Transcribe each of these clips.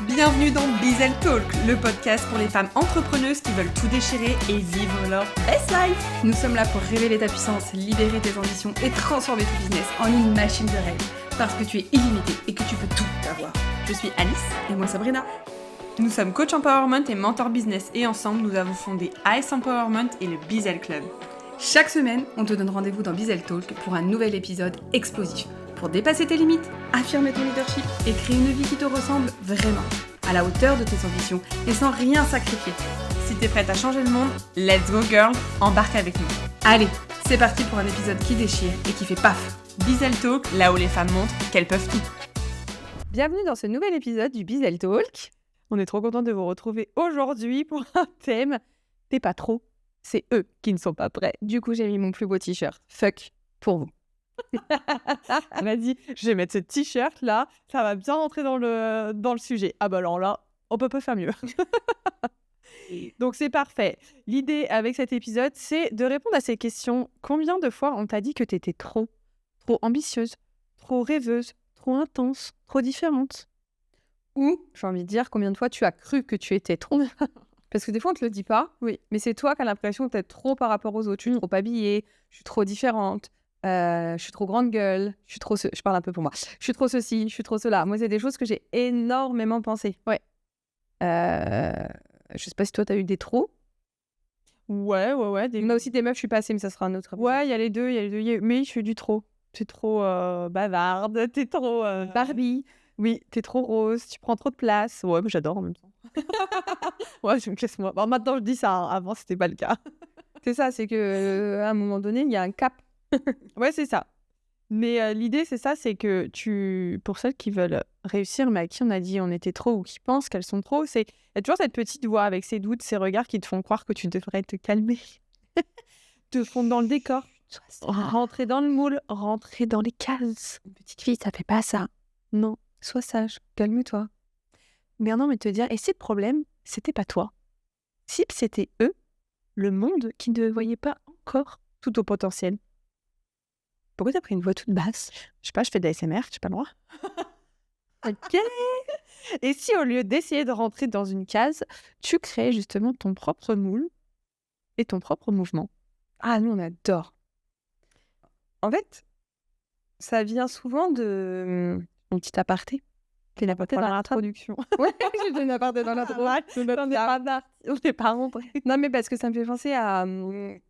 Bienvenue dans Bizel Talk, le podcast pour les femmes entrepreneuses qui veulent tout déchirer et vivre leur best life. Nous sommes là pour révéler ta puissance, libérer tes ambitions et transformer ton business en une machine de rêve. Parce que tu es illimité et que tu peux tout avoir. Je suis Alice et moi Sabrina. Nous sommes coach empowerment et mentor business et ensemble nous avons fondé AS Empowerment et le Bizel Club. Chaque semaine, on te donne rendez-vous dans Bizel Talk pour un nouvel épisode explosif. Pour dépasser tes limites, affirmer ton leadership et créer une vie qui te ressemble vraiment, à la hauteur de tes ambitions et sans rien sacrifier. Si t'es prête à changer le monde, let's go girl, embarque avec nous. Allez, c'est parti pour un épisode qui déchire et qui fait paf. Bizel Talk, là où les femmes montrent qu'elles peuvent tout. Bienvenue dans ce nouvel épisode du Bizel Talk. On est trop content de vous retrouver aujourd'hui pour un thème. T'es pas trop, c'est eux qui ne sont pas prêts. Du coup, j'ai mis mon plus beau t-shirt. Fuck pour vous. Elle m'a dit, je vais mettre ce t-shirt là, ça va bien rentrer dans le sujet. Ah bah alors là, on peut pas faire mieux. Donc c'est parfait. L'idée avec cet épisode, c'est de répondre à ces questions. Combien de fois on t'a dit que t'étais trop ambitieuse, trop rêveuse, trop intense, trop différente? Ou, j'ai envie de dire, combien de fois tu as cru que tu étais trop? Parce que des fois on te le dit pas, oui, mais c'est toi qui as l'impression d'être trop par rapport aux autres. Je suis trop habillée, je suis trop différente. Je suis trop grande gueule, je parle un peu pour moi. Je suis trop ceci, je suis trop cela. Moi, c'est des choses que j'ai énormément pensé. Ouais. Je sais pas si toi, t'as eu des trop. Ouais. On a aussi des meufs, je suis passée, mais ça sera un autre épisode. Ouais, il y a les deux. Mais je fais du trop. T'es trop bavarde, t'es trop... Barbie. Oui, t'es trop rose, tu prends trop de place. Ouais, mais j'adore en même temps. Ouais, je me laisse moi. Bon, maintenant, je dis ça. Hein. Avant, c'était pas le cas. C'est ça, c'est qu'à un moment donné, il y a un cap. Ouais, c'est ça. Mais l'idée, c'est ça, c'est que pour celles qui veulent réussir, mais à qui on a dit on était trop ou qui pensent qu'elles sont trop, il y a toujours cette petite voix avec ses doutes, ses regards qui te font croire que tu devrais te calmer, te fondre dans le décor, rentrer dans le moule, rentrer dans les cases. Une petite fille, ça fait pas ça. Non, sois sage, calme-toi. Mais non, mais te dire, et si le problème, c'était pas toi? Si c'était eux, le monde qui ne voyait pas encore tout au potentiel. Pourquoi t'as pris une voix toute basse? Je sais pas, je fais de l'ASMR, j'ai pas le droit. Ok. Et si au lieu d'essayer de rentrer dans une case, tu crées justement ton propre moule et ton propre mouvement? Ah, nous, on adore. En fait, ça vient souvent de... Mon petit aparté. T'es une aparté dans l'introduction. Ouais, j'ai fait une aparté dans l'introduction. On n'est pas rentré. Non, mais parce que ça me fait penser à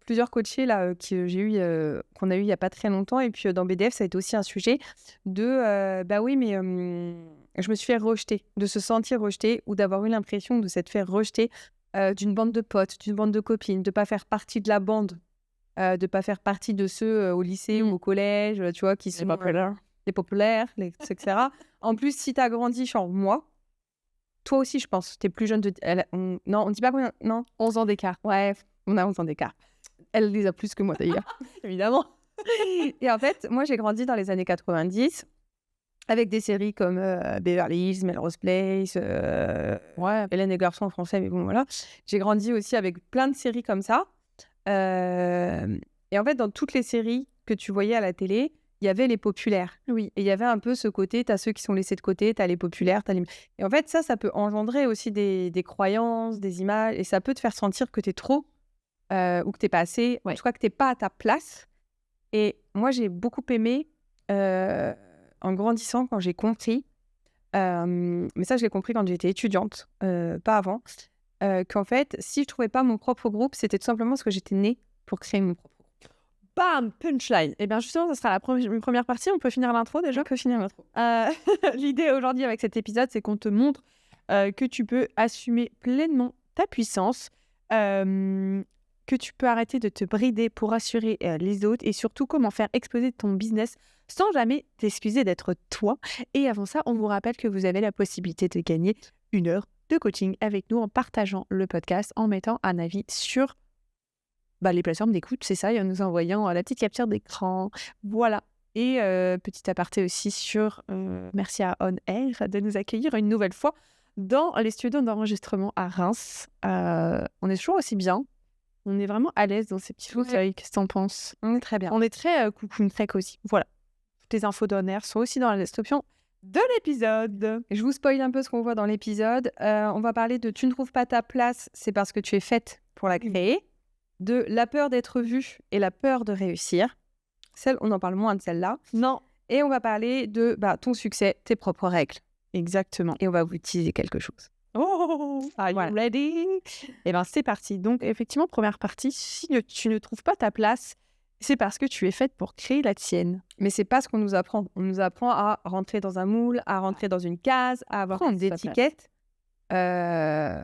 plusieurs coachés là, qu'on a eu il n'y a pas très longtemps. Et puis dans BDF, ça a été aussi un sujet de bah oui, mais je me suis fait rejeter, de se sentir rejeté ou d'avoir eu l'impression de s'être fait rejeter d'une bande de potes, d'une bande de copines, de ne pas faire partie de la bande, de ne pas faire partie de ceux au lycée ou au collège, tu vois, qui sont les populaires, etc. En plus, si tu as grandi, genre moi, toi aussi, je pense, tu es plus jeune de... Non, on dit pas combien... Non, 11 ans d'écart. Ouais, on a 11 ans d'écart. Elle les a plus que moi, d'ailleurs. Évidemment. Et en fait, moi, j'ai grandi dans les années 90 avec des séries comme Beverly Hills, Melrose Place, Hélène et Garçon en français, mais bon, voilà. J'ai grandi aussi avec plein de séries comme ça. Et en fait, dans toutes les séries que tu voyais à la télé, il y avait les populaires. Oui. Et il y avait un peu ce côté, t'as ceux qui sont laissés de côté, t'as les populaires, Et en fait, ça peut engendrer aussi des croyances, des images, et ça peut te faire sentir que t'es trop, ou que t'es pas assez, en tout cas que t'es pas à ta place. Et moi, j'ai beaucoup aimé, en grandissant, quand j'ai compris, mais ça, je l'ai compris quand j'étais étudiante, pas avant, qu'en fait, si je trouvais pas mon propre groupe, c'était tout simplement parce que j'étais née pour créer mon propre groupe. Bam, punchline. Et bien justement, ça sera la première partie. On peut finir l'intro déjà? On peut finir l'intro. L'idée aujourd'hui avec cet épisode, c'est qu'on te montre que tu peux assumer pleinement ta puissance, que tu peux arrêter de te brider pour assurer les autres et surtout comment faire exploser ton business sans jamais t'excuser d'être toi. Et avant ça, on vous rappelle que vous avez la possibilité de gagner 1 heure de coaching avec nous en partageant le podcast, en mettant un avis sur les plateformes d'écoute, c'est ça, et en nous envoyant la petite capture d'écran. Voilà. Et petit aparté aussi sur merci à On Air de nous accueillir une nouvelle fois dans les studios d'enregistrement à Reims. On est toujours aussi bien. On est vraiment à l'aise dans ces petits fauteuils. Qu'est-ce que t'en penses? On est très bien. On est très coucoune, très cosy. Voilà. Toutes les infos d'On Air sont aussi dans la description de l'épisode. Je vous spoil un peu ce qu'on voit dans l'épisode. On va parler de tu ne trouves pas ta place, c'est parce que tu es faite pour la créer. De la peur d'être vue et la peur de réussir. On en parle moins de celle-là. Non. Et on va parler de ton succès, tes propres règles. Exactement. Et on va vous teaser quelque chose. Oh, are you ready? Eh bien, c'est parti. Donc, effectivement, première partie, si tu ne trouves pas ta place, c'est parce que tu es faite pour créer la tienne. Mais c'est pas ce qu'on nous apprend. On nous apprend à rentrer dans un moule, à rentrer dans une case, à avoir des étiquettes. Enfin,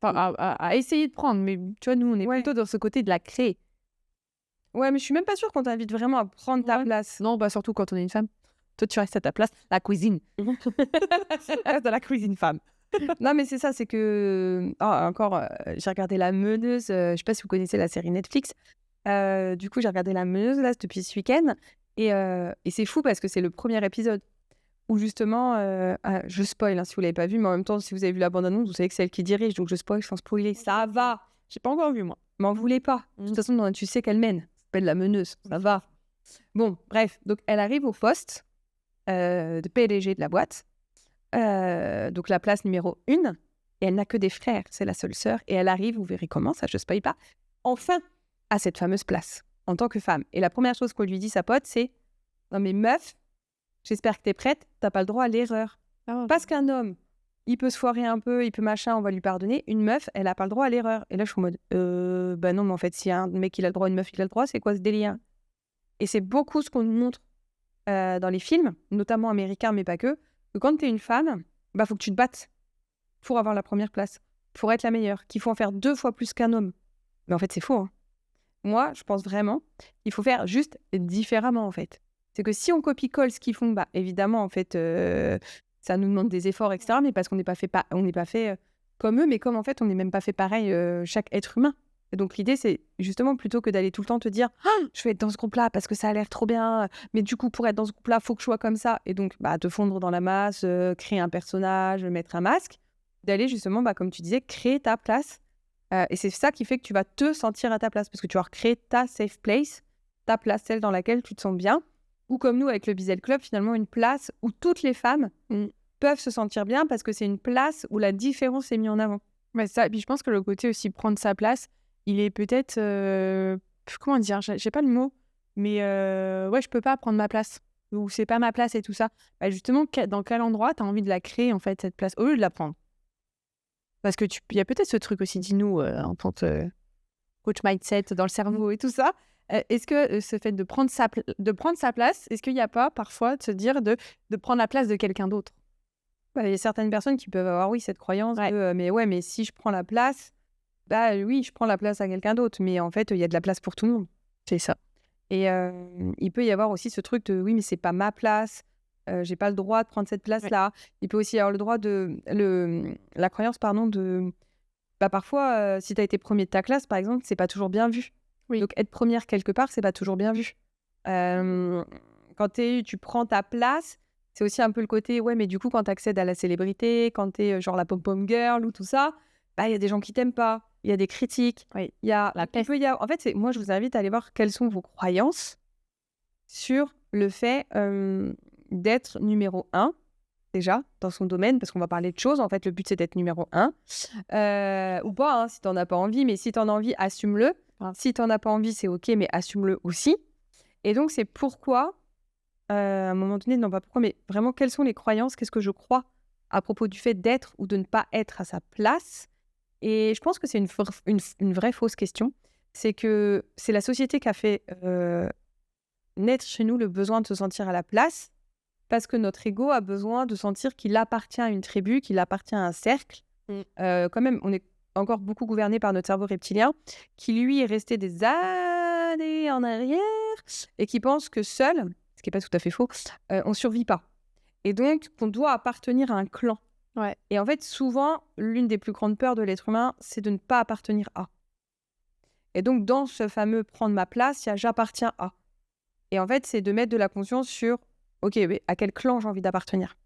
à essayer de prendre. Mais tu vois, nous, on est plutôt dans ce côté de la créer. Ouais, mais je suis même pas sûre qu'on t'invite vraiment à prendre ta place. Non, bah surtout quand on est une femme. Toi, tu restes à ta place. La cuisine. Reste dans la cuisine, femme. Non, mais c'est ça, c'est que... j'ai regardé La Meneuse. Je sais pas si vous connaissez la série Netflix. Du coup, j'ai regardé La Meneuse, là, depuis ce week-end. Et c'est fou parce que c'est le premier épisode où, justement... je spoil, si vous l'avez pas vu, mais en même temps, si vous avez vu la bande-annonce, vous savez que c'est elle qui dirige. Donc, je spoil sans spoiler. Ça va. J'ai pas encore vu, moi. M'en voulez pas. De toute façon, tu sais qu'elle mène. Ça s'appelle La Meneuse. Ça va. Bon, bref. Donc, elle arrive au poste de PDG de la boîte. Donc la place numéro 1, et elle n'a que des frères, c'est la seule sœur, et elle arrive, vous verrez comment, ça je spoil pas, enfin à cette fameuse place, en tant que femme. Et la première chose qu'on lui dit, sa pote, c'est « Non mais meuf, j'espère que t'es prête, t'as pas le droit à l'erreur. Parce qu'un homme, il peut se foirer un peu, il peut machin, on va lui pardonner. Une meuf, elle a pas le droit à l'erreur. » Et là je suis en mode « Bah non, mais en fait, si un mec il a le droit, une meuf il a le droit, c'est quoi ce délire ?» Et c'est beaucoup ce qu'on nous montre dans les films, notamment américains, mais pas que quand tu es une femme, faut que tu te battes pour avoir la première place, pour être la meilleure, qu'il faut en faire 2 fois plus qu'un homme. Mais en fait, c'est faux. Hein. Moi, je pense vraiment qu'il faut faire juste différemment, en fait. C'est que si on copie-colle ce qu'ils font, évidemment, en fait, ça nous demande des efforts, etc., mais parce qu'on n'est pas fait, comme eux, mais comme, en fait, on n'est même pas fait pareil, chaque être humain. Et donc, l'idée, c'est justement plutôt que d'aller tout le temps te dire « Je vais être dans ce groupe-là parce que ça a l'air trop bien, mais du coup, pour être dans ce groupe-là, il faut que je sois comme ça. » Et donc, te fondre dans la masse, créer un personnage, mettre un masque. D'aller justement, comme tu disais, créer ta place. Et c'est ça qui fait que tu vas te sentir à ta place parce que tu vas recréer ta safe place, ta place, celle dans laquelle tu te sens bien. Ou comme nous, avec le Bizel Club, finalement, une place où toutes les femmes peuvent se sentir bien parce que c'est une place où la différence est mise en avant. Ouais, ça. Et puis, je pense que le côté aussi prendre sa place, il est peut-être, comment dire, j'ai pas le mot, mais je peux pas prendre ma place, ou c'est pas ma place et tout ça. Justement, dans quel endroit tu as envie de la créer, en fait, cette place, au lieu de la prendre? Parce que il y a peut-être ce truc aussi, dis-nous, en tant que coach mindset dans le cerveau et tout ça, est-ce que ce fait de prendre sa place, est-ce qu'il n'y a pas parfois de se dire de prendre la place de quelqu'un d'autre? Il y a certaines personnes qui peuvent avoir, oui, cette croyance de mais si je prends la place, oui, je prends la place à quelqu'un d'autre, mais en fait, il y a de la place pour tout le monde. C'est ça. Et il peut y avoir aussi ce truc de, oui, mais c'est pas ma place, j'ai pas le droit de prendre cette place-là. Il peut aussi y avoir le droit la croyance, de... parfois, si tu as été premier de ta classe, par exemple, c'est pas toujours bien vu. Oui. Donc, être première quelque part, c'est pas toujours bien vu. Quand tu prends ta place, c'est aussi un peu le côté, mais du coup, quand tu accèdes à la célébrité, quand tu es genre la pom-pom girl ou tout ça, il y a des gens qui t'aiment pas, il y a des critiques, il y a la peste. En fait, moi, je vous invite à aller voir quelles sont vos croyances sur le fait d'être numéro 1, déjà, dans son domaine, parce qu'on va parler de choses. En fait, le but, c'est d'être numéro 1. Ou pas, si t'en as pas envie, mais si t'en as envie, assume-le. Si t'en as pas envie, c'est OK, mais assume-le aussi. Et donc, c'est pourquoi, à un moment donné, non pas pourquoi, mais vraiment, quelles sont les croyances, qu'est-ce que je crois à propos du fait d'être ou de ne pas être à sa place. Et je pense que c'est une vraie fausse question. C'est que c'est la société qui a fait naître chez nous le besoin de se sentir à la place, parce que notre ego a besoin de sentir qu'il appartient à une tribu, qu'il appartient à un cercle. Quand même, on est encore beaucoup gouverné par notre cerveau reptilien, qui lui est resté des années en arrière et qui pense que seul, ce qui n'est pas tout à fait faux, on ne survit pas. Et donc, qu'on doit appartenir à un clan. Ouais. Et en fait, souvent, l'une des plus grandes peurs de l'être humain, c'est de ne pas appartenir à. Et donc, dans ce fameux prendre ma place, il y a j'appartiens à. Et en fait, c'est de mettre de la conscience sur, OK, mais à quel clan j'ai envie d'appartenir?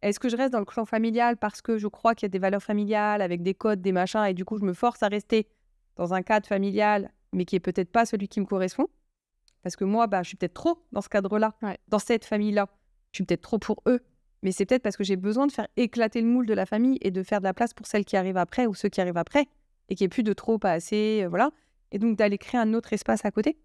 Est-ce que je reste dans le clan familial parce que je crois qu'il y a des valeurs familiales avec des codes, des machins, et du coup, je me force à rester dans un cadre familial, mais qui est peut-être pas celui qui me correspond? Parce que moi, je suis peut-être trop dans ce cadre-là, dans cette famille-là. je suis peut-être trop pour eux. Mais c'est peut-être parce que j'ai besoin de faire éclater le moule de la famille et de faire de la place pour celles qui arrivent après ou ceux qui arrivent après et qu'il n'y ait plus de trop, pas assez, voilà. Et donc d'aller créer un autre espace à côté.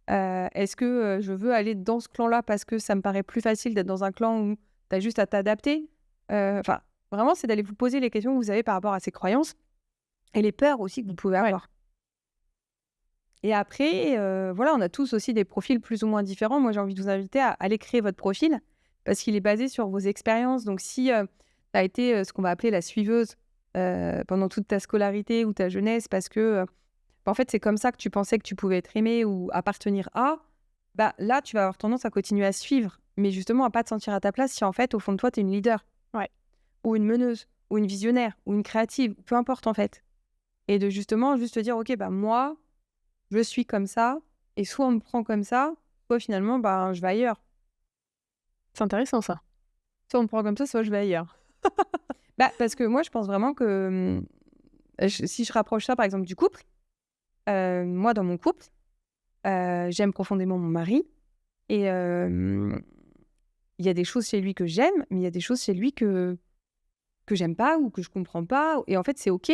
Est-ce que je veux aller dans ce clan-là parce que ça me paraît plus facile d'être dans un clan où tu as juste à t'adapter? Enfin, vraiment, c'est d'aller vous poser les questions que vous avez par rapport à ces croyances et les peurs aussi que vous pouvez avoir. Et après, voilà, on a tous aussi des profils plus ou moins différents. Moi, j'ai envie de vous inviter à aller créer votre profil parce qu'il est basé sur vos expériences. Donc, si tu as été ce qu'on va appeler la suiveuse pendant toute ta scolarité ou ta jeunesse parce que, en fait, c'est comme ça que tu pensais que tu pouvais être aimé ou appartenir à, bah, là, tu vas avoir tendance à continuer à suivre, mais justement à pas te sentir à ta place si, en fait, au fond de toi, tu es une leader ou une meneuse ou une visionnaire ou une créative, peu importe, en fait. Et de justement juste te dire, OK, bah, moi, je suis comme ça, et soit on me prend comme ça, soit finalement, bah, je vais ailleurs. C'est intéressant ça. Soit on me prend comme ça, soit je vais ailleurs. Bah, parce que moi, je pense vraiment que si je rapproche ça, par exemple, du couple, moi, dans mon couple, j'aime profondément mon mari, et il y a des choses chez lui que j'aime, mais il y a des choses chez lui que j'aime pas ou que je comprends pas, et en fait, c'est OK.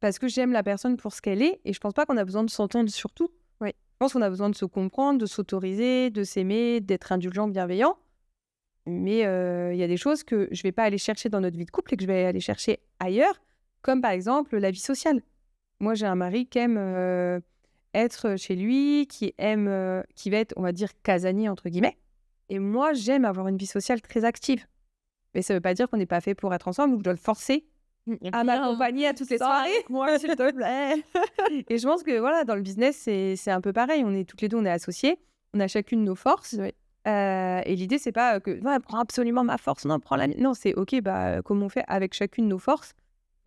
Parce que j'aime la personne pour ce qu'elle est, et je pense pas qu'on a besoin de s'entendre sur tout. Je pense qu'on a besoin de se comprendre, de s'autoriser, de s'aimer, d'être indulgent, bienveillant. Mais il y a des choses que je vais pas aller chercher dans notre vie de couple et que je vais aller chercher ailleurs, comme par exemple la vie sociale. Moi, j'ai un mari qui aime être chez lui, qui va être, on va dire, casanier, entre guillemets. Et moi, j'aime avoir une vie sociale très active. Mais ça veut pas dire qu'on n'est pas fait pour être ensemble ou que je dois le forcer à m'accompagner à toutes les soirées. Moi, s'il te plaît. Et je pense que voilà, dans le business, c'est un peu pareil. On est toutes les deux, on est associés. On a chacune nos forces. Et l'idée, c'est pas que prends absolument ma force, non, prends la mienne. Non, c'est OK, bah, comment on fait avec chacune nos forces.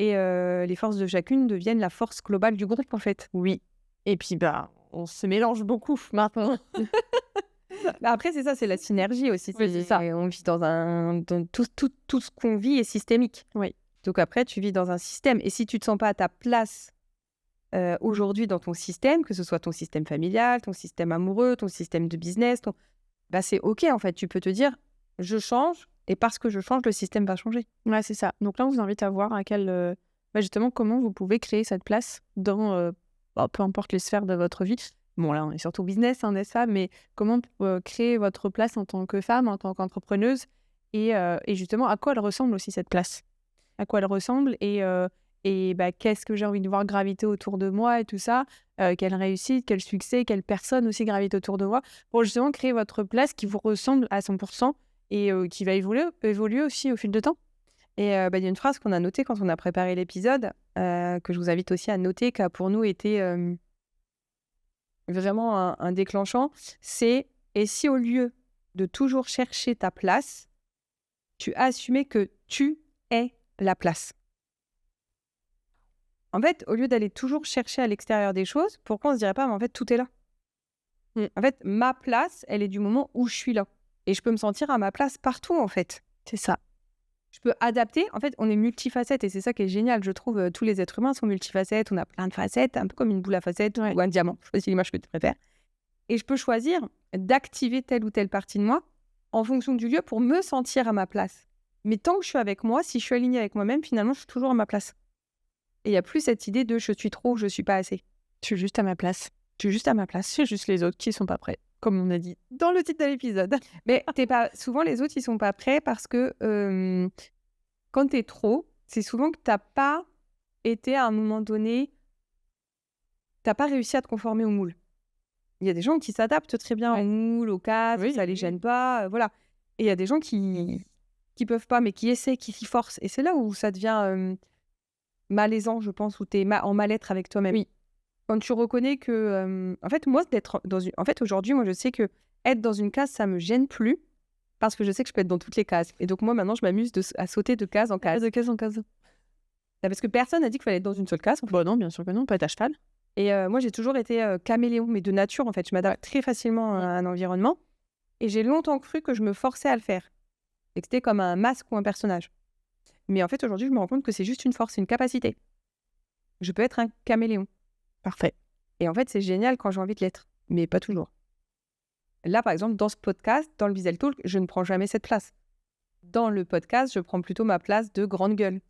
Et les forces de chacune deviennent la force globale du groupe, en fait. Oui. Et puis, bah, on se mélange beaucoup maintenant. Bah, après, c'est ça, c'est la synergie aussi. Oui, c'est ça. Et on vit tout ce qu'on vit est systémique. Oui. Donc après, tu vis dans un système. Et si tu te sens pas à ta place aujourd'hui dans ton système, que ce soit ton système familial, ton système amoureux, ton système de business, bah, c'est OK, en fait. Tu peux te dire, je change, et parce que je change, le système va changer. Ouais, c'est ça. Donc là, on vous invite à voir justement comment vous pouvez créer cette place dans peu importe les sphères de votre vie. Bon, là, on est surtout business, n'est-ce pas? Mais comment créer votre place en tant que femme, en tant qu'entrepreneuse, et justement, à quoi elle ressemble aussi cette place? À quoi elle ressemble, et bah, qu'est-ce que j'ai envie de voir graviter autour de moi et tout ça, quelle réussite, quel succès, quelle personne aussi gravite autour de moi, pour justement créer votre place qui vous ressemble à 100% et qui va évoluer aussi au fil de temps. Et bah, il y a une phrase qu'on a notée quand on a préparé l'épisode, que je vous invite aussi à noter, qui a pour nous été vraiment un déclenchant, c'est « Et si au lieu de toujours chercher ta place, tu assumais que tu es la place ?» En fait, au lieu d'aller toujours chercher à l'extérieur des choses, pourquoi on se dirait pas, mais en fait, tout est là. En fait, ma place, elle est du moment où je suis là. Et je peux me sentir à ma place partout, en fait. C'est ça. Je peux adapter. En fait, on est multifacettes, et c'est ça qui est génial. Je trouve tous les êtres humains sont multifacettes. On a plein de facettes, un peu comme une boule à facettes ou un diamant. Je choisis l'image que tu préfères. Et je peux choisir d'activer telle ou telle partie de moi en fonction du lieu pour me sentir à ma place. Mais tant que je suis avec moi, si je suis alignée avec moi-même, finalement, je suis toujours à ma place. Et il n'y a plus cette idée de « je suis trop » ou « je suis pas assez ». Je suis juste à ma place. Je suis juste à ma place. C'est juste les autres qui sont pas prêts, comme on a dit dans le titre de l'épisode. Mais souvent, les autres, ils sont pas prêts parce que quand t'es trop, c'est souvent que t'as pas été à un moment donné, t'as pas réussi à te conformer au moule. Il y a des gens qui s'adaptent très bien au moule, au cadre, ça les gêne pas, voilà. Et il y a des gens qui peuvent pas, mais qui essaient, qui s'y forcent. Et c'est là où ça devient malaisant, je pense, où t'es en mal-être avec toi-même. Oui. Quand tu reconnais que, en fait, moi, en fait, aujourd'hui, moi, je sais que être dans une case, ça me gêne plus parce que je sais que je peux être dans toutes les cases. Et donc, moi, maintenant, je m'amuse à sauter de case en case. De case en case. Parce que personne n'a dit qu'il fallait être dans une seule case. Bah non, bien sûr que non, pas être à cheval. Et moi, j'ai toujours été caméléon, mais de nature, en fait. Je m'adapte très facilement à un environnement. Et j'ai longtemps cru que je me forçais à le faire. Et que c'était comme un masque ou un personnage. Mais en fait, aujourd'hui, je me rends compte que c'est juste une force, une capacité. Je peux être un caméléon. Parfait. Et en fait, c'est génial quand j'ai envie de l'être, mais pas toujours. Là, par exemple, dans ce podcast, dans le Bizel Talk, je ne prends jamais cette place. Dans le podcast, je prends plutôt ma place de grande gueule.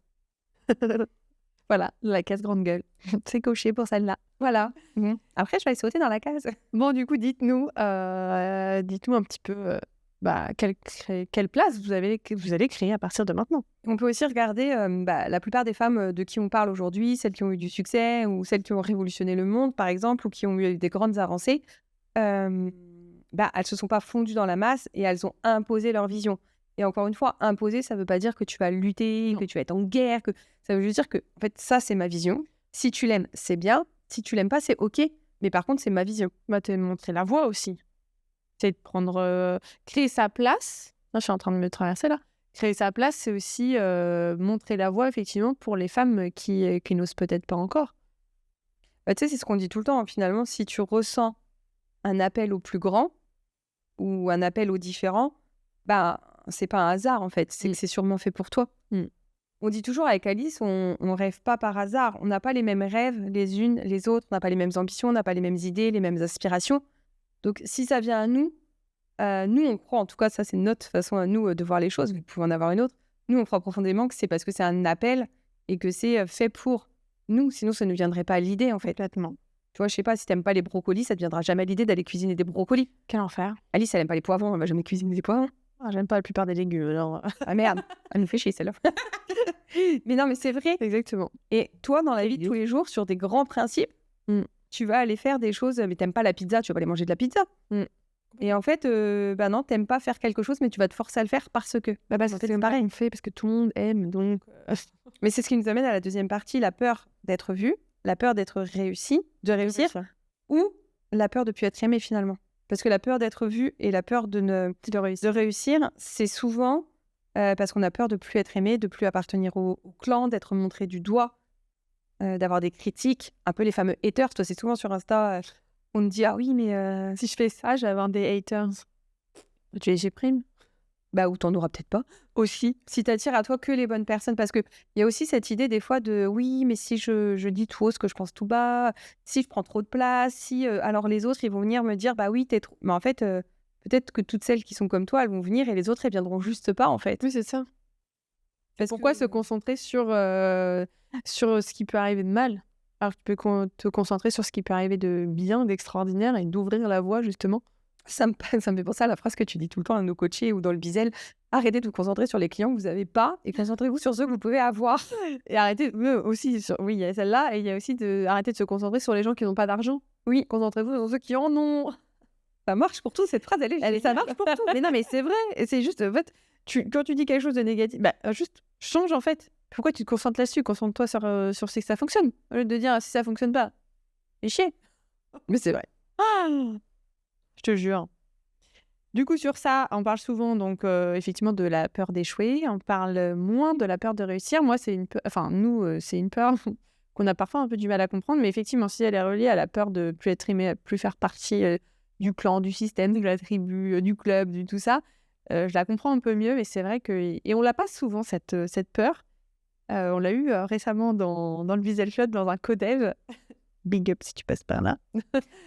Voilà, la case grande gueule. C'est coché pour celle-là. Voilà. Après, je vais aller sauter dans la case. Bon, du coup, dites-nous un petit peu quelle place vous allez créer à partir de maintenant. On peut aussi regarder la plupart des femmes de qui on parle aujourd'hui, celles qui ont eu du succès ou celles qui ont révolutionné le monde, par exemple, ou qui ont eu des grandes avancées. Elles se sont pas fondues dans la masse et elles ont imposé leur vision. Et encore une fois, imposer, ça veut pas dire que tu vas lutter, que tu vas être en guerre. Ça veut juste dire que, en fait, ça, c'est ma vision. Si tu l'aimes, c'est bien. Si tu l'aimes pas, c'est OK. Mais par contre, c'est ma vision. Te montrer la voie aussi. C'est de prendre... créer sa place. Là, je suis en train de me traverser, là. Créer sa place, c'est aussi montrer la voie, effectivement, pour les femmes qui n'osent peut-être pas encore. Tu sais, c'est ce qu'on dit tout le temps. Finalement, si tu ressens un appel au plus grand ou un appel au différent, c'est pas un hasard, en fait. C'est que c'est sûrement fait pour toi. On dit toujours avec Alice, on rêve pas par hasard. On n'a pas les mêmes rêves les unes, les autres. On n'a pas les mêmes ambitions, on n'a pas les mêmes idées, les mêmes aspirations. Donc, si ça vient à nous, on croit, en tout cas, ça, c'est notre façon à nous de voir les choses. Vous pouvez en avoir une autre. Nous, on croit profondément que c'est parce que c'est un appel et que c'est fait pour nous. Sinon, ça ne viendrait pas à l'idée, en fait. Complètement. Tu vois, je sais pas, si t'aimes pas les brocolis, ça ne te viendra jamais à l'idée d'aller cuisiner des brocolis. Quel enfer. Alice, elle aime pas les poivrons, elle va jamais cuisiner des poivrons. J'aime pas la plupart des légumes, alors... Ah merde, elle nous fait chier, celle-là. Mais non, mais c'est vrai. Exactement. Et toi, dans la vie de tous les jours, sur des grands principes, tu vas aller faire des choses, mais t'aimes pas la pizza, tu vas pas aller manger de la pizza. Et en fait, non, t'aimes pas faire quelque chose, mais tu vas te forcer à le faire parce que. C'est pareil, on fait parce que tout le monde aime, donc... Mais c'est ce qui nous amène à la deuxième partie, la peur d'être vue, la peur d'être réussi, de réussir, ou la peur de plus être aimé finalement. Parce que la peur d'être vue et la peur de réussir, c'est souvent parce qu'on a peur de plus être aimé, de plus appartenir au clan, d'être montré du doigt, d'avoir des critiques, un peu les fameux haters. Toi, c'est souvent sur Insta, on te dit « Ah oui, mais si je fais ça, je vais avoir des haters. » Tu les prime. Ou t'en auras peut-être pas. Aussi, si t'attires à toi que les bonnes personnes. Parce qu'il y a aussi cette idée des fois de « Oui, mais si je dis tout haut ce que je pense tout bas, si je prends trop de place, si alors les autres, ils vont venir me dire « Bah oui, t'es trop... » Mais en fait, peut-être que toutes celles qui sont comme toi, elles vont venir et les autres, elles viendront juste pas, en fait. Oui, c'est ça. Pourquoi se concentrer sur ce qui peut arriver de mal? Alors tu peux te concentrer sur ce qui peut arriver de bien, d'extraordinaire et d'ouvrir la voie, justement. Ça me fait penser à la phrase que tu dis tout le temps à nos coachés ou dans le Bizel. Arrêtez de vous concentrer sur les clients que vous n'avez pas et concentrez-vous sur ceux que vous pouvez avoir. Et arrêtez aussi oui, il y a celle-là et il y a aussi arrêter de se concentrer sur les gens qui n'ont pas d'argent. Oui, concentrez-vous sur ceux qui en ont. Ça marche pour tout, cette phrase, ça marche pour tout. Mais non, mais c'est vrai. Et c'est juste, en fait, quand tu dis quelque chose de négatif, juste change, en fait. Pourquoi tu te concentres là-dessus? Concentre-toi sur si ça fonctionne. Au lieu de dire si ça fonctionne pas. Et chier. Mais c'est vrai. Je te jure. Du coup, sur ça, on parle souvent donc effectivement de la peur d'échouer. On parle moins de la peur de réussir. Moi, c'est une peur. Enfin, nous, c'est une peur qu'on a parfois un peu du mal à comprendre. Mais effectivement, si elle est reliée à la peur de plus être aimé, plus faire partie du clan, du système, de la tribu, du club, du tout ça, je la comprends un peu mieux. Mais c'est vrai que et on l'a pas souvent cette peur. On l'a eu récemment dans le Bizel Club, dans un codev. Big up si tu passes par là.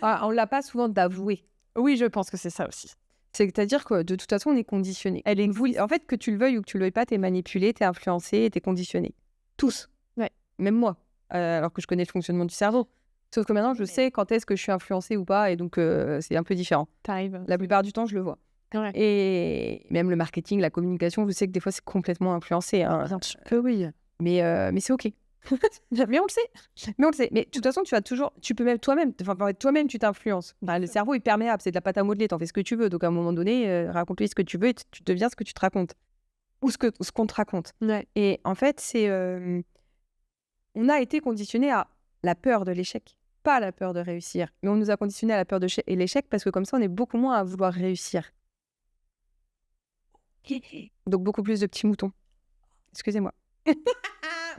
On l'a pas souvent d'avouer. Oui, je pense que c'est ça aussi. C'est-à-dire que de toute façon, on est conditionné. En fait, que tu le veuilles ou que tu le veuilles pas, t'es manipulé, t'es influencé, t'es conditionné. Tous. Ouais. Même moi, alors que je connais le fonctionnement du cerveau. Sauf que maintenant, je sais quand est-ce que je suis influencée ou pas, et donc c'est un peu différent. T'arrives. La plupart du temps, je le vois. Ouais. Et même le marketing, la communication, je sais que des fois, c'est complètement influencé. Hein. Bien sûr que oui. Mais c'est OK. Mais on le sait. Mais de toute façon, tu peux même toi-même, tu t'influences. Le cerveau est perméable, c'est de la pâte à modeler, t'en fais ce que tu veux. Donc à un moment donné, raconte-lui ce que tu veux et tu deviens ce que tu te racontes. Ou ce qu'on te raconte. Ouais. Et en fait, on a été conditionné à la peur de l'échec, pas la peur de réussir. Mais on nous a conditionné à la peur de l'échec parce que comme ça, on est beaucoup moins à vouloir réussir. Donc beaucoup plus de petits moutons. Excusez-moi.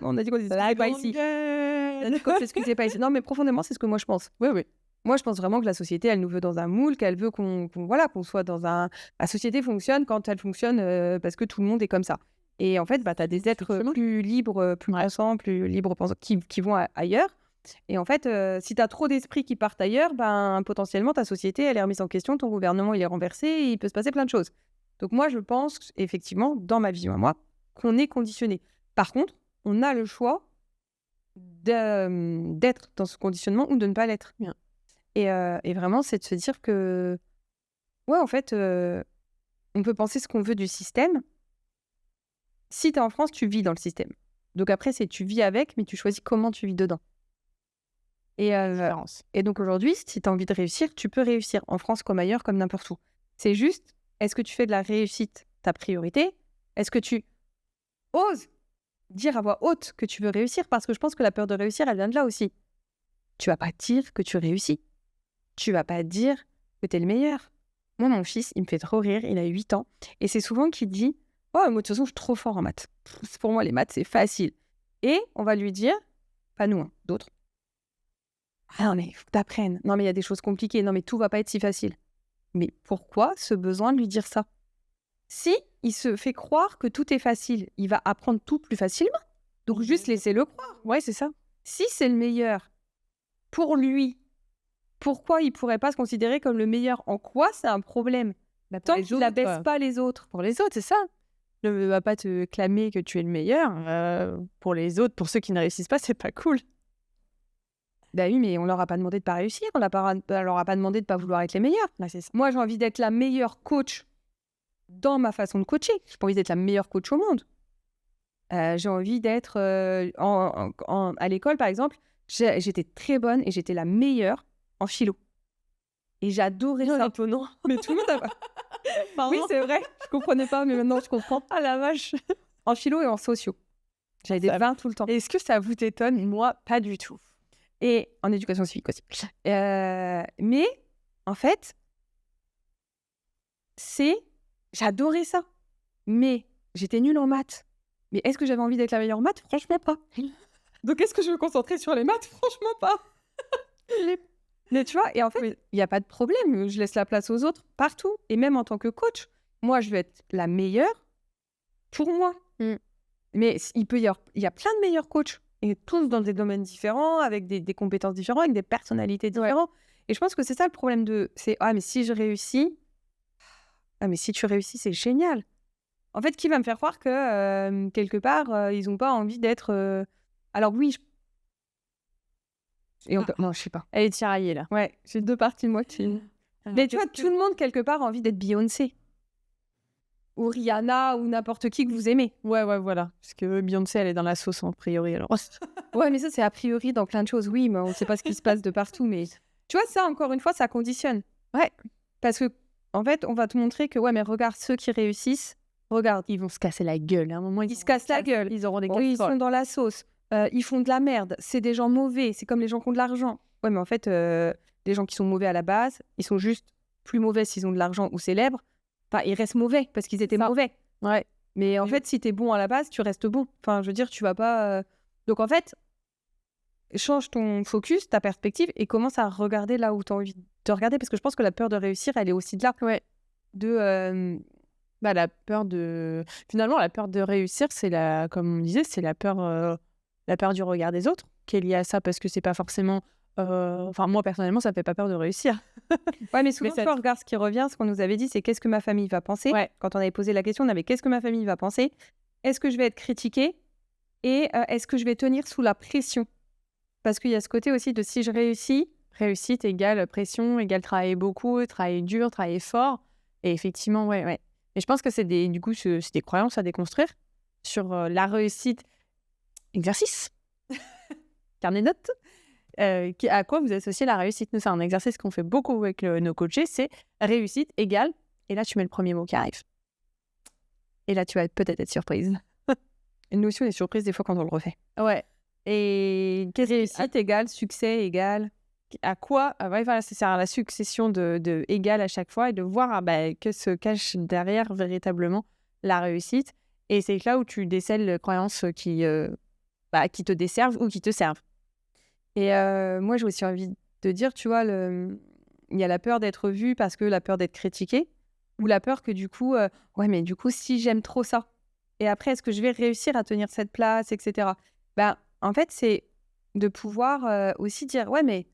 On a dit qu'on s'excusait pas ici. On a dit qu'on s'excusait pas ici. Non, mais profondément, c'est ce que moi je pense. Oui, oui. Moi, je pense vraiment que la société, elle nous veut dans un moule, qu'elle veut qu'on soit dans un... La société fonctionne quand elle fonctionne parce que tout le monde est comme ça. Et en fait, tu as des êtres plus libres, plus pensants, plus libres pensants qui vont ailleurs. Et en fait, si tu as trop d'esprits qui partent ailleurs, ben, potentiellement, ta société, elle est remise en question, ton gouvernement, il est renversé, et il peut se passer plein de choses. Donc moi, je pense, effectivement, dans ma vision à moi, qu'on est conditionné. Par contre, on a le choix d'être dans ce conditionnement ou de ne pas l'être. Bien. Et vraiment, c'est de se dire que, ouais, en fait, on peut penser ce qu'on veut du système. Si tu es en France, tu vis dans le système. Donc après, c'est tu vis avec, mais tu choisis comment tu vis dedans. Et donc aujourd'hui, si tu as envie de réussir, tu peux réussir en France comme ailleurs, comme n'importe où. C'est juste, est-ce que tu fais de la réussite ta priorité? Est-ce que tu oses dire à voix haute que tu veux réussir? Parce que je pense que la peur de réussir, elle vient de là aussi. Tu vas pas dire que tu réussis. Tu vas pas dire que tu es le meilleur. Moi, mon fils, il me fait trop rire, il a 8 ans. Et c'est souvent qu'il dit « Oh, moi, de toute façon, je suis trop fort en maths. Pour moi, les maths, c'est facile. » Et on va lui dire, pas nous, d'autres, « Ah non, mais il faut que tu apprennes. Non, mais il y a des choses compliquées. Non, mais tout va pas être si facile. » Mais pourquoi ce besoin de lui dire ça? Si il se fait croire que tout est facile, il va apprendre tout plus facilement. Donc, juste laissez-le croire. Ouais, c'est ça. Si c'est le meilleur pour lui, pourquoi il pourrait pas se considérer comme le meilleur? En quoi c'est un problème? Tant qu'il n'abaisse pas les autres. Pour les autres, c'est ça. Ne va pas te clamer que tu es le meilleur. Pour les autres, pour ceux qui ne réussissent pas, c'est pas cool. Bah oui, mais on leur a pas demandé de pas réussir, on leur a pas demandé de pas vouloir être les meilleurs. Là, c'est ça. Moi, j'ai envie d'être la meilleure coach dans ma façon de coacher. J'ai pas envie d'être la meilleure coach au monde. J'ai envie d'être... à l'école, par exemple, j'étais très bonne et j'étais la meilleure en philo. Et j'adorais ça. Étonnant. Mais tout le monde a... Oui, c'est vrai. Je comprenais pas, mais maintenant, je comprends. Ah la vache. En philo et en sociaux. J'avais des 20 tout le temps. Est-ce que ça vous étonne? Moi, pas du tout. Et en éducation civique aussi. Mais, en fait, j'adorais ça. Mais j'étais nulle en maths. Mais est-ce que j'avais envie d'être la meilleure en maths? Franchement pas. Donc, est-ce que je veux me concentrer sur les maths? Franchement pas. Mais tu vois, et en fait, il n'y a pas de problème. Je laisse la place aux autres partout. Et même en tant que coach, moi, je veux être la meilleure pour moi. Mais il y a plein de meilleurs coachs. Et tous dans des domaines différents, avec des compétences différentes, avec des personnalités différentes. Et je pense que c'est ça le problème c'est « Ah, mais si je réussis... » Ah, mais si tu réussis, c'est génial. En fait, qui va me faire croire que, quelque part, ils n'ont pas envie d'être... Alors oui, non, je sais pas. Elle est tiraillée, là. Ouais, j'ai 2 parties de moi qui... Mais tu vois, tout le monde, quelque part, a envie d'être Beyoncé. Ou Rihanna, ou n'importe qui que vous aimez. Ouais, voilà. Parce que Beyoncé, elle est dans la sauce, en priori, alors. Ouais, mais ça, c'est a priori dans plein de choses. Oui, mais on ne sait pas ce qui se passe de partout. Mais tu vois, ça, encore une fois, ça conditionne. Ouais. Parce que, en fait, on va te montrer que, ouais, mais regarde ceux qui réussissent. Regarde. Ils vont se casser la gueule. À un moment, ils se cassent la gueule. Ils auront des casseroles. Ils sont dans la sauce. Ils font de la merde. C'est des gens mauvais. C'est comme les gens qui ont de l'argent. Ouais, mais en fait, les gens qui sont mauvais à la base, ils sont juste plus mauvais s'ils ont de l'argent ou célèbres. Enfin, ils restent mauvais parce qu'ils étaient mauvais. Ouais. Mais en fait, si t'es bon à la base, tu restes bon. Enfin, je veux dire, tu vas pas... Donc, en fait, change ton focus, ta perspective et commence à regarder là où tu as envie de regarder. Parce que je pense que la peur de réussir, elle est aussi de là. Ouais. La peur de... Finalement, la peur de réussir, c'est comme on disait, c'est la peur du regard des autres qui est liée à ça parce que c'est pas forcément... Enfin, moi, personnellement, ça me fait pas peur de réussir. Ouais, mais souvent, regarde, ce qui revient, ce qu'on nous avait dit, c'est qu'est-ce que ma famille va penser. Quand on avait posé la question, on avait qu'est-ce que ma famille va penser? Est-ce que je vais être critiquée? Et est-ce que je vais tenir sous la pression? Parce qu'il y a ce côté aussi de si je réussis, réussite égale pression, égale travailler beaucoup, travailler dur, travailler fort. Et effectivement, ouais. Mais je pense que c'est des croyances à déconstruire sur la réussite. Exercice. Carnet de notes. À quoi vous associez la réussite? Nous, c'est un exercice qu'on fait beaucoup avec nos coachés, c'est réussite égale, et là tu mets le premier mot qui arrive. Et là tu vas peut-être être surprise. Nous aussi on est surprise des fois quand on le refait. Ouais. Et réussite égale, succès égale... À quoi? Voilà, c'est la succession de égale à chaque fois et de voir que se cache derrière véritablement la réussite. Et c'est là où tu décèles les croyances qui te desservent ou qui te servent. Et moi, j'ai aussi envie de dire, tu vois, il y a la peur d'être vue parce que la peur d'être critiquée, ou la peur que du coup, ouais, mais du coup, si j'aime trop ça, et après, est-ce que je vais réussir à tenir cette place, etc. En fait, c'est de pouvoir aussi dire, ouais, mais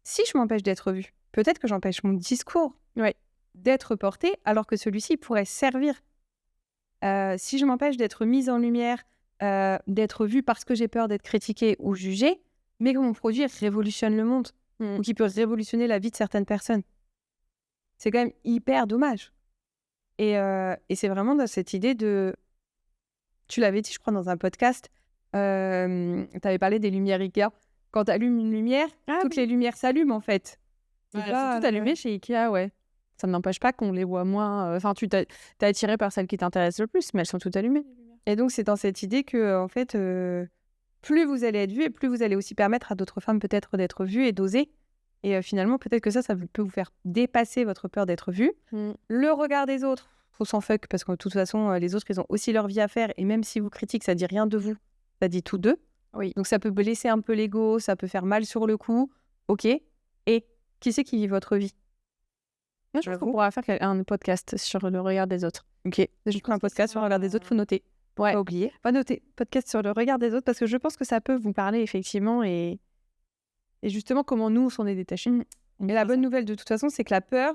si je m'empêche d'être vue, peut-être que j'empêche mon discours d'être porté, alors que celui-ci pourrait servir. Si je m'empêche d'être mise en lumière, d'être vue parce que j'ai peur d'être critiquée ou jugée, mais que mon produit révolutionne le monde, ou qui peut révolutionner la vie de certaines personnes. C'est quand même hyper dommage. Et c'est vraiment dans cette idée de... Tu l'avais dit, je crois, dans un podcast, tu avais parlé des lumières Ikea. Quand tu allumes une lumière, toutes les lumières s'allument, en fait. C'est tout allumé chez Ikea, ouais. Ça n'empêche pas qu'on les voit moins... Enfin, t'es attiré par celles qui t'intéressent le plus, mais elles sont toutes allumées. Et donc, c'est dans cette idée que, en fait, plus vous allez être vu et plus vous allez aussi permettre à d'autres femmes peut-être d'être vues et d'oser. Et finalement, peut-être que ça peut vous faire dépasser votre peur d'être vue. Le regard des autres, faut s'en fuck, parce que de toute façon, les autres, ils ont aussi leur vie à faire. Et même si vous critiquez, ça dit rien de vous, ça dit tout d'eux. Oui. Donc, ça peut blesser un peu l'ego, ça peut faire mal sur le coup. OK. Et qui c'est qui vit votre vie? Moi, je pense qu'on pourra faire un podcast sur le regard des autres. OK. Je ferai un podcast sur le regard des autres, faut noter. Ouais. Pas oublier. Pas noter. Podcast sur le regard des autres, parce que je pense que ça peut vous parler, effectivement, et justement, comment nous, on s'en est détachés. Et la bonne nouvelle, de toute façon, c'est que la peur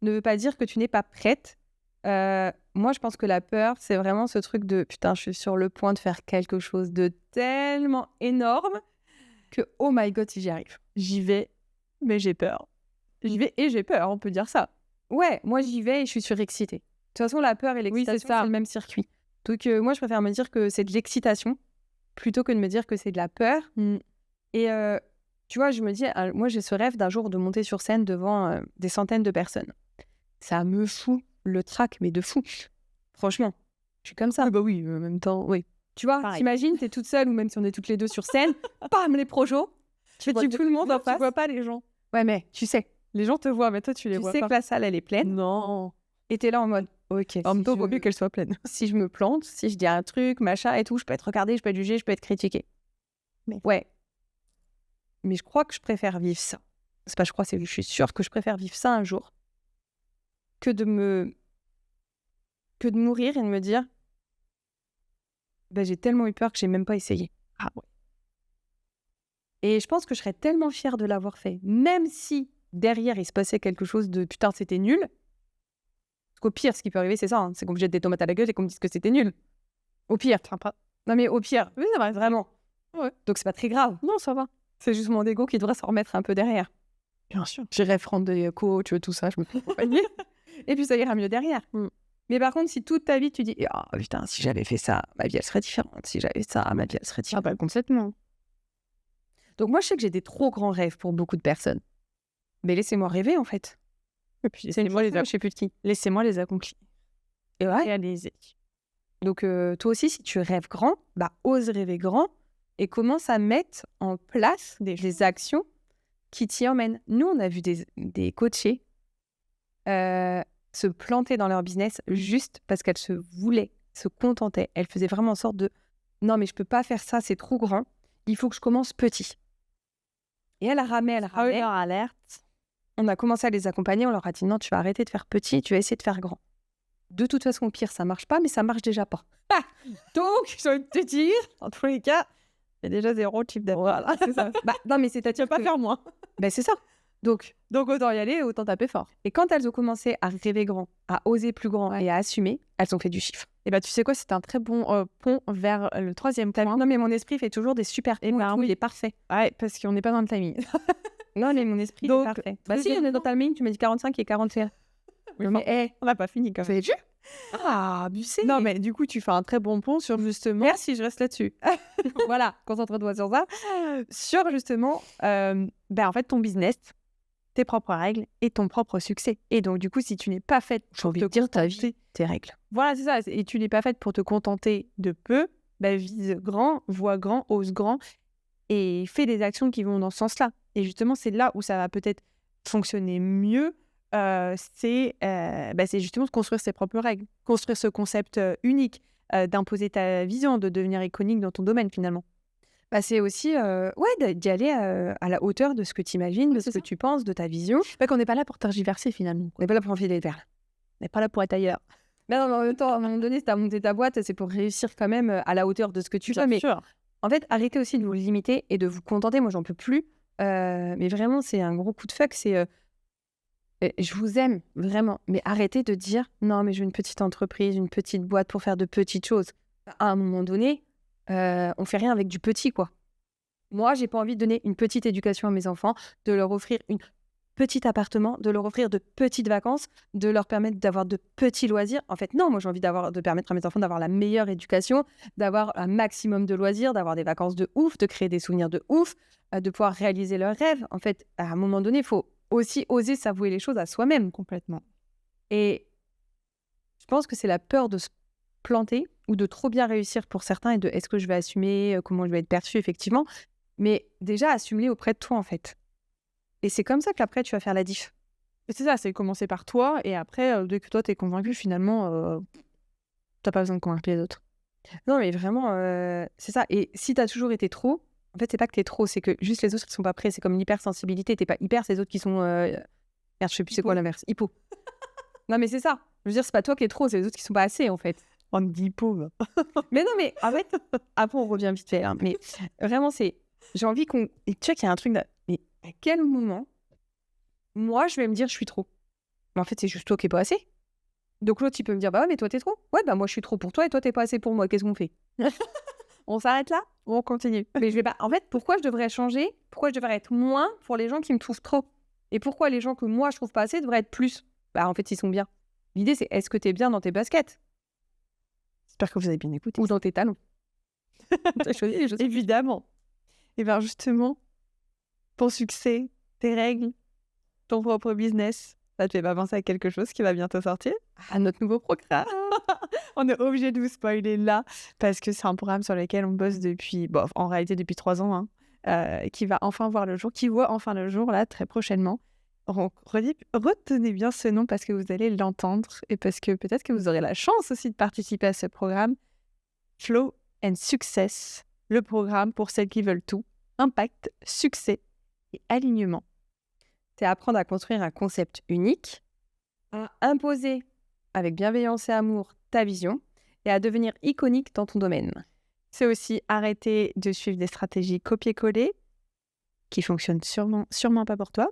ne veut pas dire que tu n'es pas prête. Moi, je pense que la peur, c'est vraiment ce truc de « Putain, je suis sur le point de faire quelque chose de tellement énorme que oh my God, si j'y arrive. J'y vais, mais j'ai peur. J'y vais et j'ai peur, on peut dire ça. » Ouais, moi, j'y vais et je suis surexcitée. De toute façon, la peur et l'excitation, c'est le même circuit. Donc, moi, je préfère me dire que c'est de l'excitation plutôt que de me dire que c'est de la peur. Et tu vois, je me dis, moi, j'ai ce rêve d'un jour de monter sur scène devant des centaines de personnes. Ça me fout le trac, mais de fou. Franchement, je suis comme ça. Bah oui, en même temps, oui. Tu vois, t'imagines, t'es toute seule ou même si on est toutes les deux sur scène, bam, les projos. Tu vois tout le monde en face. Tu vois pas les gens. Ouais, mais tu sais. Les gens te voient, mais toi, tu les vois pas. Tu sais que la salle, elle est pleine. Non. Et t'es là en mode, ok. En même temps, vaut mieux qu'elle soit pleine. Si je me plante, si je dis un truc, machin et tout, je peux être regardée, je peux être jugée, je peux être critiquée. Mais... Ouais. Mais je crois que je préfère vivre ça. C'est pas je crois, c'est je suis sûre que je préfère vivre ça un jour que de mourir et de me dire j'ai tellement eu peur que j'ai même pas essayé. Ah ouais. Et je pense que je serais tellement fière de l'avoir fait, même si derrière il se passait quelque chose de putain c'était nul. Parce qu'au pire, ce qui peut arriver, c'est ça, hein, c'est qu'on me jette des tomates à la gueule et qu'on me dise que c'était nul. Au pire, sympa. Non mais au pire, oui, ça va, vraiment. Ouais. Donc c'est pas très grave. Non, ça va. C'est juste mon ego qui devrait s'en remettre un peu derrière. Bien sûr. J'irai prendre des coachs, tout ça, je me fais accompagner. Et puis ça ira mieux derrière. Mais par contre, si toute ta vie tu dis oh putain, si j'avais fait ça, ma vie elle serait différente. Si j'avais fait ça, ma vie elle serait différente. Ah bah complètement. Donc moi je sais que j'ai des trop grands rêves pour beaucoup de personnes. Mais laissez-moi rêver en fait. Et puis laissez-moi je sais plus de qui. Laissez-moi les accomplir. Et ouais. Réaliser. Donc toi aussi, si tu rêves grand, ose rêver grand et commence à mettre en place des actions qui t'y emmènent. Nous, on a vu des coachés se planter dans leur business juste parce qu'elles se contentaient. Elles faisaient vraiment en sorte de « Non, mais je peux pas faire ça, c'est trop grand. Il faut que je commence petit. » Et elle ramait. Alerte. On a commencé à les accompagner, on leur a dit « Non, tu vas arrêter de faire petit, tu vas essayer de faire grand. » De toute façon, au pire, ça marche pas, mais ça marche déjà pas. Donc, j'ai envie de te dire, en tous les cas, il y a déjà 0 chiffre d'affaires. Voilà, c'est ça. Non, mais c'est-à-dire pas faire moins. C'est ça. Donc, autant y aller, autant taper fort. Et quand elles ont commencé à rêver grand, à oser plus grand et à assumer, elles ont fait du chiffre. Et tu sais quoi, c'est un très bon pont vers le 3e point. Non, mais mon esprit fait toujours des super ponts. Il est parfait. Ouais, parce qu'on n'est pas dans le timing. Non, mais mon esprit est parfait. Si, on est dans le timing, tu m'as dit 45 et 41. Oui, mais on n'a pas fini quand même. C'est juste. Ah, abusé. Non, mais du coup, tu fais un très bon pont sur justement... Merci, je reste là-dessus. Voilà, concentre-toi sur ça. Sur justement, en fait, ton business, tes propres règles et ton propre succès. Et donc, du coup, si tu n'es pas faite pour te dire ta vie, tes règles. Voilà, c'est ça. Et tu n'es pas faite pour te contenter de peu, vise grand, vois grand, ose grand et fais des actions qui vont dans ce sens-là. Et justement, c'est là où ça va peut-être fonctionner mieux. C'est justement de construire ses propres règles, construire ce concept unique, d'imposer ta vision, de devenir iconique dans ton domaine finalement. C'est aussi d'y aller à la hauteur de ce que tu imagines, de ce que tu penses, de ta vision. Qu'on n'est pas là pour tergiverser finalement. On n'est pas là pour enfiler les perles. On n'est pas là pour être ailleurs. Mais non, en même temps, à un moment donné, si tu as monté ta boîte, c'est pour réussir quand même à la hauteur de ce que tu veux. Mais En fait, arrêtez aussi de vous limiter et de vous contenter. Moi, j'en peux plus. Mais vraiment, c'est un gros coup de fuck. Je vous aime, vraiment. Mais arrêtez de dire, non, mais je veux une petite entreprise, une petite boîte pour faire de petites choses. À un moment donné, on fait rien avec du petit, quoi. Moi, j'ai pas envie de donner une petite éducation à mes enfants, de leur offrir un petit appartement, de leur offrir de petites vacances, de leur permettre d'avoir de petits loisirs. En fait, non, moi, j'ai envie de permettre à mes enfants d'avoir la meilleure éducation, d'avoir un maximum de loisirs, d'avoir des vacances de ouf, de créer des souvenirs de ouf, de pouvoir réaliser leurs rêves. En fait, à un moment donné, il faut aussi oser s'avouer les choses à soi-même. Complètement. Et je pense que c'est la peur de se planter ou de trop bien réussir pour certains et de est-ce que je vais assumer, comment je vais être perçue, effectivement. Mais déjà, assume-les auprès de toi, en fait. Et c'est comme ça qu'après, tu vas faire la diff. Et c'est ça, c'est commencer par toi et après, dès que toi, t'es convaincu, finalement, t'as pas besoin de convaincre les autres. Non, mais vraiment, c'est ça. Et si t'as toujours été trop, en fait, c'est pas que t'es trop, c'est que juste les autres, ils sont pas prêts. C'est comme l'hypersensibilité. T'es pas hyper, c'est les autres qui sont... Merde, je sais plus c'est quoi l'inverse. Hypo. Non, mais c'est ça. Je veux dire, c'est pas toi qui es trop, c'est les autres qui sont pas assez, en fait. On dit hypo. Mais non, mais en fait, après, on revient vite fait. Hein, mais vraiment, j'ai envie qu'on... Et tu vois qu'il y a un truc... Mais à quel moment, moi, je vais me dire, je suis trop? Mais en fait, c'est juste toi qui es pas assez. Donc l'autre, il peut me dire, bah ouais, mais toi, t'es trop. Ouais, bah moi, je suis trop pour toi et toi, t'es pas assez pour moi. Qu'est-ce qu'on fait? On s'arrête là ou on continue? Mais je vais pas... En fait, pourquoi je devrais changer? Pourquoi je devrais être moins pour les gens qui me trouvent trop? Et pourquoi les gens que moi, je trouve pas assez devraient être plus? Bah en fait, ils sont bien. L'idée, c'est est-ce que t'es bien dans tes baskets? J'espère que vous avez bien écouté. Ou dans tes talons? T'as choisi les choses. Évidemment. Et bien justement, ton succès, tes règles, ton propre business, ça te fait pas penser à quelque chose qui va bientôt sortir? À notre nouveau programme. On est obligé de vous spoiler là, parce que c'est un programme sur lequel on bosse depuis, bon, en réalité depuis 3 ans, hein, qui va enfin voir le jour, qui voit enfin le jour là très prochainement. Retenez bien ce nom parce que vous allez l'entendre et parce que peut-être que vous aurez la chance aussi de participer à ce programme. Flow and Success, le programme pour celles qui veulent tout, impact, succès et alignement. C'est apprendre à construire un concept unique, à imposer avec bienveillance et amour ta vision et à devenir iconique dans ton domaine. C'est aussi arrêter de suivre des stratégies copier-coller qui fonctionnent sûrement pas pour toi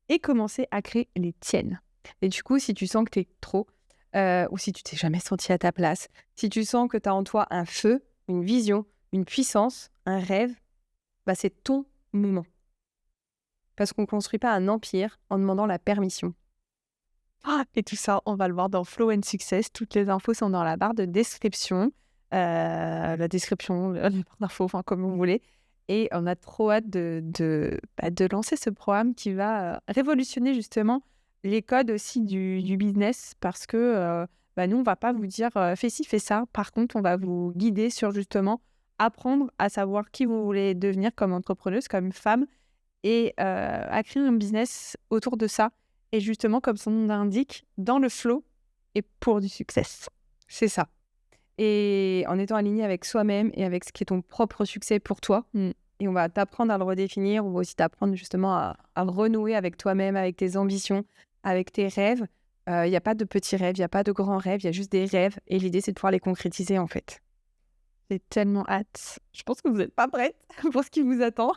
et commencer à créer les tiennes. Et du coup, si tu sens que t'es trop, ou si tu t'es jamais senti à ta place, si tu sens que tu as en toi un feu, une vision, une puissance, un rêve, bah c'est ton moment. Parce qu'on ne construit pas un empire en demandant la permission. Et tout ça, on va le voir dans Flow and Success. Toutes les infos sont dans la barre de description. La description, la barre d'infos, enfin comme vous voulez. Et on a trop hâte de lancer ce programme qui va révolutionner justement les codes aussi du business parce que nous, on va pas vous dire fais ci, fais ça. Par contre, on va vous guider sur justement apprendre à savoir qui vous voulez devenir comme entrepreneuse, comme femme et à créer un business autour de ça. Et justement, comme son nom l'indique, dans le flow et pour du succès. C'est ça. Et en étant aligné avec soi-même et avec ce qui est ton propre succès pour toi. Et on va t'apprendre à le redéfinir. On va aussi t'apprendre justement à renouer avec toi-même, avec tes ambitions, avec tes rêves. Il n'y a pas de petits rêves, il n'y a pas de grands rêves, il y a juste des rêves. Et l'idée, c'est de pouvoir les concrétiser en fait. J'ai tellement hâte. Je pense que vous n'êtes pas prête pour ce qui vous attend.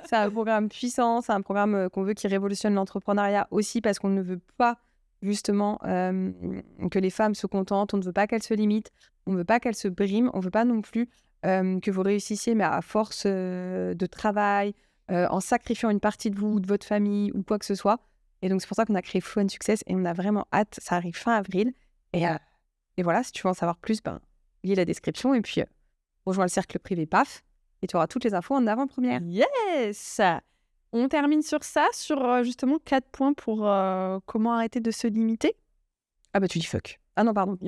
C'est un programme puissant, c'est un programme qu'on veut qui révolutionne l'entrepreneuriat aussi parce qu'on ne veut pas justement que les femmes se contentent, on ne veut pas qu'elles se limitent, on ne veut pas qu'elles se briment, on ne veut pas non plus que vous réussissiez mais à force de travail, en sacrifiant une partie de vous ou de votre famille ou quoi que ce soit. Et donc c'est pour ça qu'on a créé Flow and Success et on a vraiment hâte, ça arrive fin avril. Et voilà, si tu veux en savoir plus, lis la description et puis rejoins le cercle privé PAF. Et tu auras toutes les infos en avant-première. Yes! On termine sur ça, sur justement 4 points pour comment arrêter de se limiter. Ah bah tu dis fuck. Ah non, pardon.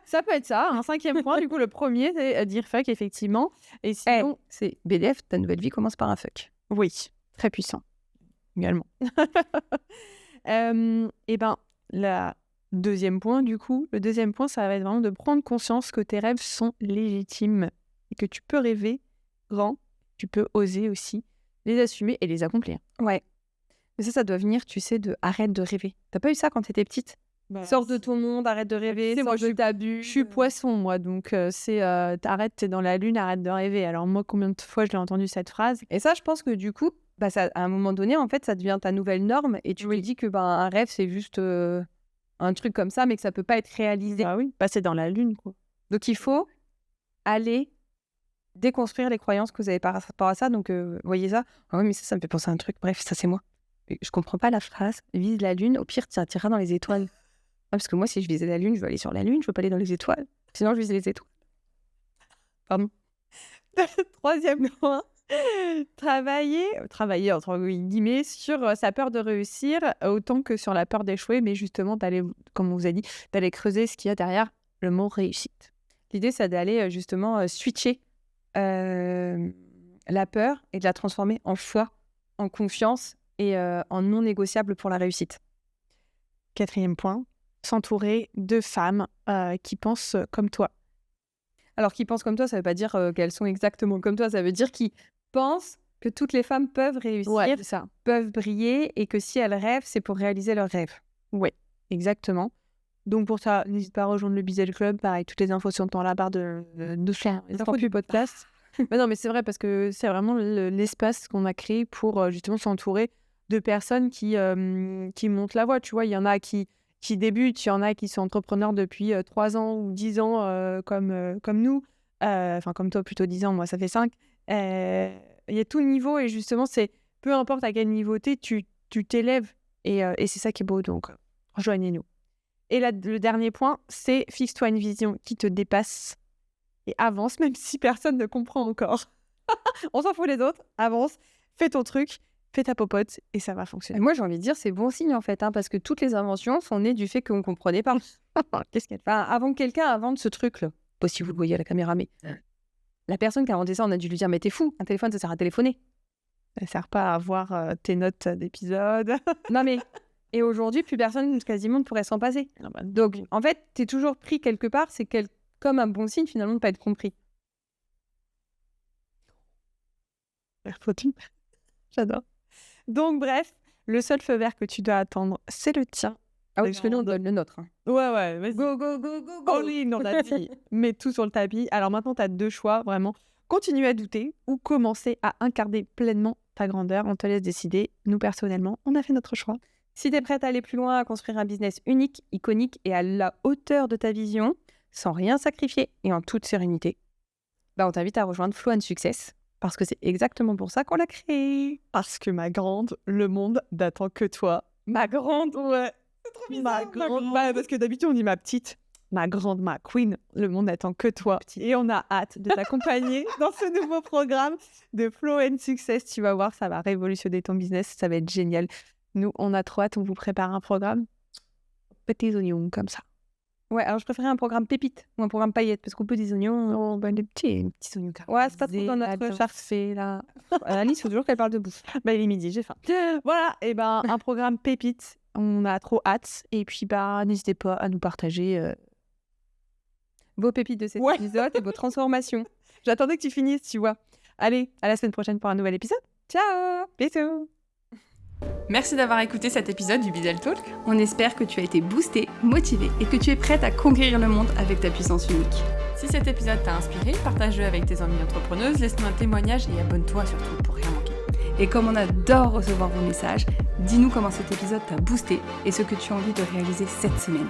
Ça peut être ça. Un 5e point, du coup, le premier, c'est dire fuck, effectivement. Et sinon, c'est BDF, ta nouvelle vie commence par un fuck. Oui, très puissant. Également. La deuxième point, du coup, le deuxième point, ça va être vraiment de prendre conscience que tes rêves sont légitimes et que tu peux rêver grand, tu peux oser aussi les assumer et les accomplir. Ouais. Mais ça doit venir, tu sais, de arrête de rêver. T'as pas eu ça quand t'étais petite? Sors de ton monde, arrête de rêver, moi, sors de ta bulle. Je suis poisson, moi, donc arrête, t'es dans la lune, arrête de rêver. Alors moi, combien de fois je l'ai entendu cette phrase? Et ça, je pense que du coup, ça, à un moment donné, en fait, ça devient ta nouvelle norme et tu te dis que un rêve, c'est juste un truc comme ça, mais que ça peut pas être réalisé. Ah oui, c'est dans la lune, quoi. Donc il faut aller déconstruire les croyances que vous avez par rapport à ça. Donc, voyez ça. Ah oui, mais ça me fait penser à un truc. Bref, ça, c'est moi. Je comprends pas la phrase. Vise la lune, au pire, tu iras dans les étoiles. Parce que moi, si je visais la lune, je veux aller sur la lune, je veux pas aller dans les étoiles. Sinon, je vise les étoiles. Pardon. Troisième point. Travailler entre guillemets sur sa peur de réussir autant que sur la peur d'échouer, mais justement d'aller, comme on vous a dit, d'aller creuser ce qu'il y a derrière le mot réussite. L'idée, c'est d'aller justement switcher la peur et de la transformer en foi, en confiance et en non négociable pour la réussite. Quatrième point, s'entourer de femmes qui pensent comme toi. Alors, qui pensent comme toi, ça veut pas dire qu'elles sont exactement comme toi, ça veut dire qu'ils pensent que toutes les femmes peuvent réussir, peuvent briller et que si elles rêvent, c'est pour réaliser leurs rêves. Ouais, exactement. Donc pour ça, n'hésite pas à rejoindre le Bizel Club. Pareil, toutes les infos sont dans la barre de les infos du podcast. Mais non, mais c'est vrai parce que c'est vraiment l'espace qu'on a créé pour justement s'entourer de personnes qui montent la voie. Tu vois, il y en a qui débutent, il y en a qui sont entrepreneurs depuis 3 ans ou 10 ans comme nous. Enfin, comme toi, plutôt 10 ans, moi, ça fait 5. Il y a tout niveau et justement, c'est peu importe à quel niveau tu t'élèves et c'est ça qui est beau. Donc, rejoignez-nous. Et le dernier point, c'est fixe-toi une vision qui te dépasse et avance, même si personne ne comprend encore. On s'en fout les autres, avance, fais ton truc, fais ta popote et ça va fonctionner. Et moi, j'ai envie de dire, c'est bon signe en fait, parce que toutes les inventions sont nées du fait qu'on ne comprenait pas. Qu'est-ce qu'elle fait avant que quelqu'un invente ce truc-là, pas si vous le voyez à la caméra, mais la personne qui a inventé ça, on a dû lui dire, mais t'es fou, un téléphone, ça sert à téléphoner. Ça sert pas à voir tes notes d'épisode. Non mais... Et aujourd'hui, plus personne quasiment ne pourrait s'en passer. Donc, en fait, t'es toujours pris quelque part. C'est comme un bon signe, finalement, de ne pas être compris. J'adore. Donc, bref, le seul feu vert que tu dois attendre, c'est le tien. Ah oui, parce que nous, on donne le nôtre. Ouais, vas-y. Go, go, go, go, go. On a dit. Mets tout sur le tapis. Alors maintenant, tu as 2 choix, vraiment. Continue à douter ou commencer à incarner pleinement ta grandeur. On te laisse décider. Nous, personnellement, on a fait notre choix. Si tu es prête à aller plus loin, à construire un business unique, iconique et à la hauteur de ta vision, sans rien sacrifier et en toute sérénité, on t'invite à rejoindre Flow & Success parce que c'est exactement pour ça qu'on l'a créé. Parce que ma grande, le monde n'attend que toi. Ma grande, ouais. C'est trop bizarre. Ma grande. Parce que d'habitude, on dit ma petite. Ma grande, ma queen, le monde n'attend que toi. Et on a hâte de t'accompagner dans ce nouveau programme de Flow & Success. Tu vas voir, ça va révolutionner ton business. Ça va être génial. Nous, on a trop hâte, on vous prépare un programme. Petits oignons, comme ça. Ouais, alors je préférais un programme pépite ou un programme paillettes, parce qu'on peut des oignons... des petits oignons. Ouais, c'est pas trop dans notre charfait, là. Alice, il faut toujours qu'elle parle de bouffe. Il est midi, j'ai faim. Voilà, et un programme pépite. On a trop hâte. Et puis, n'hésitez pas à nous partager vos pépites de cet épisode et vos transformations. J'attendais que tu finisses, tu vois. Allez, à la semaine prochaine pour un nouvel épisode. Ciao! Bisous! Merci d'avoir écouté cet épisode du Bizel Talk. On espère que tu as été boosté, motivé et que tu es prête à conquérir le monde avec ta puissance unique. Si cet épisode t'a inspiré, partage-le avec tes amies entrepreneuses, laisse-nous un témoignage et abonne-toi surtout pour rien manquer. Et comme on adore recevoir vos messages, dis-nous comment cet épisode t'a boosté et ce que tu as envie de réaliser cette semaine.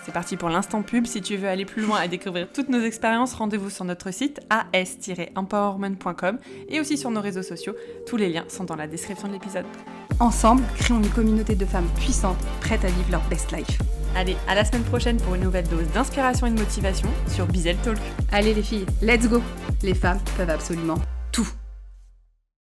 C'est parti pour l'instant pub. Si tu veux aller plus loin et découvrir toutes nos expériences, rendez-vous sur notre site as-empowerment.com et aussi sur nos réseaux sociaux. Tous les liens sont dans la description de l'épisode. Ensemble, créons une communauté de femmes puissantes, prêtes à vivre leur best life. Allez, à la semaine prochaine pour une nouvelle dose d'inspiration et de motivation sur Bizel Talk. Allez les filles, let's go! Les femmes peuvent absolument tout.